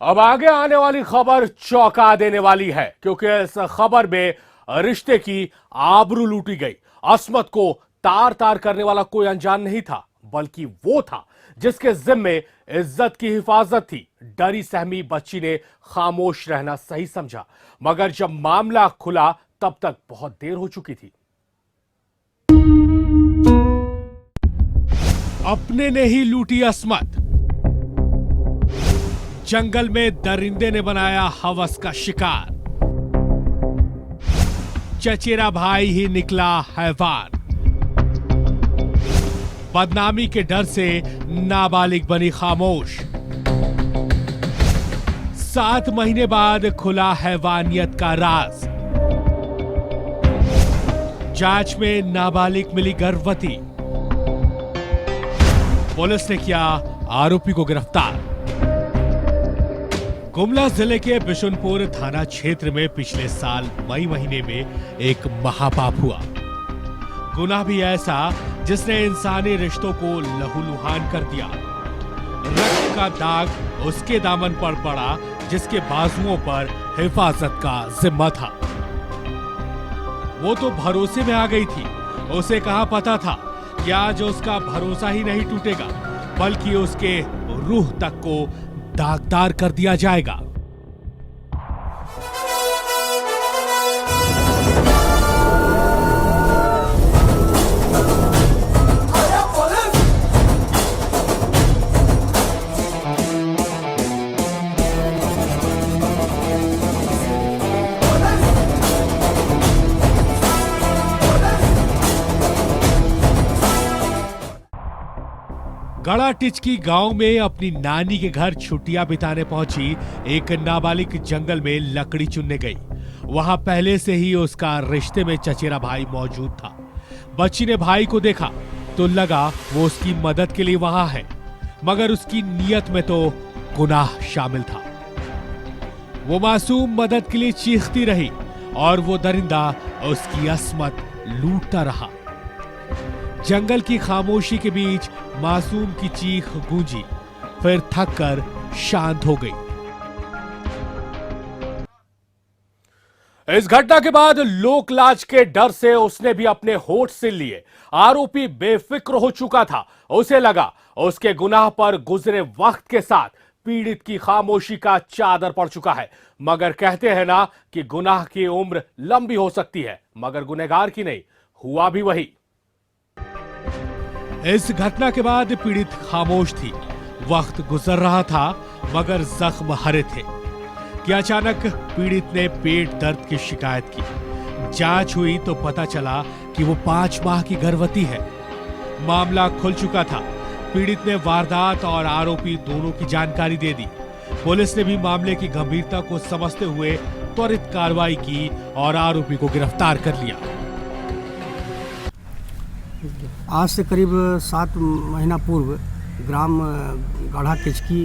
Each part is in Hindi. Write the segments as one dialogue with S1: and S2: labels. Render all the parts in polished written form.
S1: अब आगे आने वाली खबर चौंका देने वाली है, क्योंकि इस खबर में रिश्ते की आबरू लूटी गई। अस्मत को तार तार करने वाला कोई अनजान नहीं था, बल्कि वो था जिसके जिम्मे इज्जत की हिफाजत थी। डरी सहमी बच्ची ने खामोश रहना सही समझा, मगर जब मामला खुला तब तक बहुत देर हो चुकी थी। अपने ने ही लूटी अस्मत। जंगल में दरिंदे ने बनाया हवस का शिकार। चचेरा भाई ही निकला हैवान। बदनामी के डर से नाबालिग बनी खामोश। 7 महीने बाद खुला हैवानियत का राज। जांच में नाबालिग मिली गर्भवती। पुलिस ने किया आरोपी को गिरफ्तार। गुमला जिले के बिशुनपुर थाना क्षेत्र में पिछले साल मई महीने में एक महापाप हुआ। गुनाह भी ऐसा जिसने इंसानी रिश्तों को लहूलुहान कर दिया। रक्त का दाग उसके दामन पर पड़ा जिसके बाजुओं पर हिफाजत का जिम्मा था। वो तो भरोसे में आ गई थी। उसे कहां पता था कि आज उसका भरोसा ही नहीं टूटेगा, बल्कि उसके रूह तक को दागदार कर दिया जाएगा। गड़ा टिचकी गांव में अपनी नानी के घर छुट्टियां बिताने पहुंची एक नाबालिग जंगल में लकड़ी चुनने गई। वहां पहले से ही उसका रिश्ते में चचेरा भाई मौजूद था। बच्ची ने भाई को देखा तो लगा वो उसकी मदद के लिए वहां है, मगर उसकी नीयत में तो गुनाह शामिल था। वो मासूम मदद के लिए चीखती रही और वो दरिंदा उसकी अस्मत लूटता रहा। जंगल की खामोशी के बीच मासूम की चीख गूंजी, फिर थककर शांत हो गई। इस घटना के बाद लोक लाज के डर से उसने भी अपने होठ सिल लिए। आरोपी बेफिक्र हो चुका था। उसे लगा उसके गुनाह पर गुजरे वक्त के साथ पीड़ित की खामोशी का चादर पड़ चुका है। मगर कहते हैं ना कि गुनाह की उम्र लंबी हो सकती है, मगर गुनहगार की नहीं। हुआ भी वही। इस घटना के बाद पीड़ित खामोश थी। वक्त गुजर रहा था, मगर जख्म हरे थे कि अचानक पीड़ित ने पेट दर्द की शिकायत की। जांच हुई तो पता चला कि वो 5 माह की गर्भवती है। मामला खुल चुका था। पीड़ित ने वारदात और आरोपी दोनों की जानकारी दे दी। पुलिस ने भी मामले की गंभीरता को समझते हुए त्वरित कार्रवाई की और आरोपी को गिरफ्तार कर लिया।
S2: आज से करीब 7 महीना पूर्व ग्राम गढ़ा टिचकी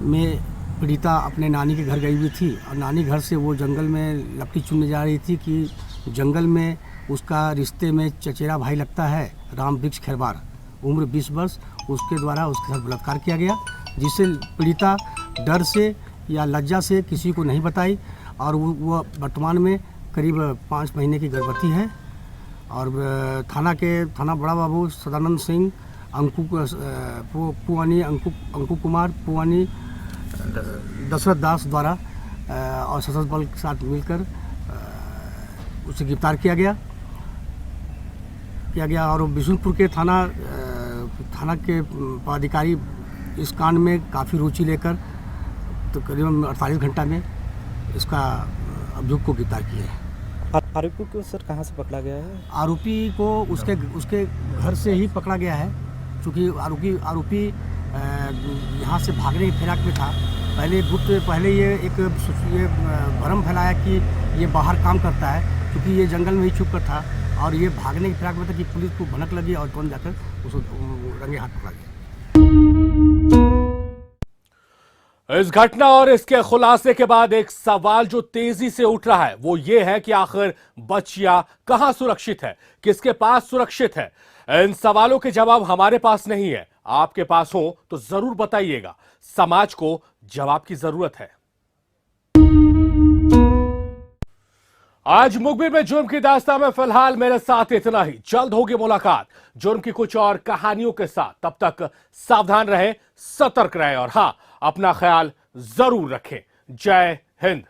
S2: में पीड़िता अपने नानी के घर गई हुई थी और नानी घर से वो जंगल में लकड़ी चुनने जा रही थी कि जंगल में उसका रिश्ते में चचेरा भाई लगता है, राम वृक्ष खैरवार, उम्र 20 वर्ष। उसके द्वारा उसके साथ बलात्कार किया गया, जिसे पीड़िता डर से या लज्जा से किसी को नहीं बताई और वो वर्तमान में करीब 5 महीने की गर्भवती है। और थाना बड़ा बाबू सदानंद सिंह, पुआनी अंकु कुमार, पुआनी दशरथ दास द्वारा और सशस्त्र बल के साथ मिलकर उसे गिरफ्तार किया गया और बिशुनपुर के थाना के पदाधिकारी इस कांड में काफ़ी रुचि लेकर तो करीबन 48 घंटा में इसका अभियुक्त को गिरफ्तार किया है।
S3: आरोपी को सर कहाँ से पकड़ा गया है?
S2: आरोपी को उसके घर से ही पकड़ा गया है, क्योंकि आरोपी यहाँ से भागने के फिराक में था। पहले ये भ्रम फैलाया कि ये बाहर काम करता है, क्योंकि ये जंगल में ही छुप कर था और ये भागने के फिराक में था कि पुलिस को भनक लगी और तुरंत जाकर उसको रंगे हाथ पकड़ा गया।
S1: इस घटना और इसके खुलासे के बाद एक सवाल जो तेजी से उठ रहा है वो ये है कि आखिर बच्चियां कहां सुरक्षित है, किसके पास सुरक्षित है। इन सवालों के जवाब हमारे पास नहीं है। आपके पास हो तो जरूर बताइएगा। समाज को जवाब की जरूरत है। आज मुखबिर में जुर्म की दास्तान में फिलहाल मेरे साथ इतना ही। जल्द होगी मुलाकात जुर्म की कुछ और कहानियों के साथ। तब तक सावधान रहे, सतर्क रहे और हां, अपना ख्याल जरूर रखें। जय हिंद।